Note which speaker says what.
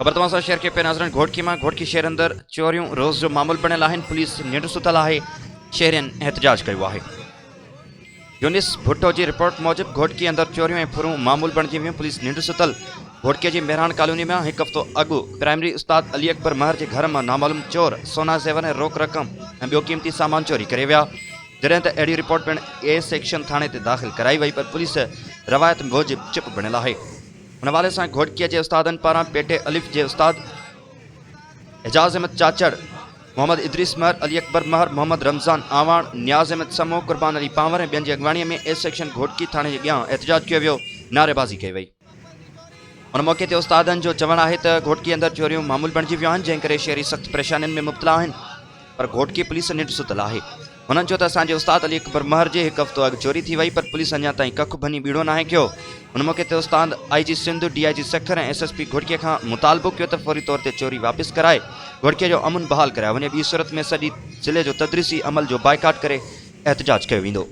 Speaker 1: ख़बर तमाम शहर के पे नाज़रन घोटकी में घोटकी शहर अंदर चोरियूं रोज़ जो मामूल बणियल आहिनि। पुलिस निंड सुतल है। शहरين एहतजाज किया है। यूनिस भुट्टो की रिपोर्ट मूजिब घोटकी अंदर चोरियूं ऐं फुरूं मामूल बणिजी वियूं। पुलिस निंड सुतल घोटके की मेहरान कॉलोनी में एक हफ़्तो अगु प्राइमरी उस्ताद अली अकबर महर के घर में नामालूम चोर सोना ज़ेवर रोक रक़म ऐं ॿियो क़ीमती सामान चोरी करे विया। जॾहिं त अहिड़ी रिपोर्ट पिण ए सेक्शन थाने ते दाख़िल कराई वई, पर पुलिस रवायत मूजिब चुप बणियल है। उन हवाले से घोटकीअ के उस्तादन पारां पेटे अलिफ के उस्ताद एजाज अहमद चाचड़, मोहम्मद इदरीस महर, अली अकबर महर, मोहम्मद रमज़ान आवाण, नियाज़ अहमद समो, कुर्बान अली पावर ऐं ॿियनि जी अॻवाणीअ में ए सेक्शन घोटकी थाने के अॻियां एहतजाज किया वियो, नारेबाज़ी कई वई। उन मौके ते उस्तादन जो चवण है त घोटकी अंदर चोरियूं मामूल बणिजी वियूं आहिनि, जंहिं करे शहरी सख़्त परेशानियुनि में मुब्तला आहिनि, पर घोटकी पुलिस निंड सुतल है। उन्हनि चयो त असांजे उस्ताद अली अकबर महर जे हिकु हफ़्तो अॻु चोरी थी वई, पर पुलिस अञा ताईं कख भनी बीड़ो नाहे कयो। उन मौके ते उस्ताद IG सिंध, DIG सेक्टर ऐं SSP घोटकीअ खां मुतालबो कयो त फौरी तौर ते चोरी वापसि कराए घोटकीअ जो अमन बहाल करायो वञे। ॿी सूरत में सॼी ज़िले जो तदरीसी अमल जो बाइकाट करे एहतजाज कयो वेंदो।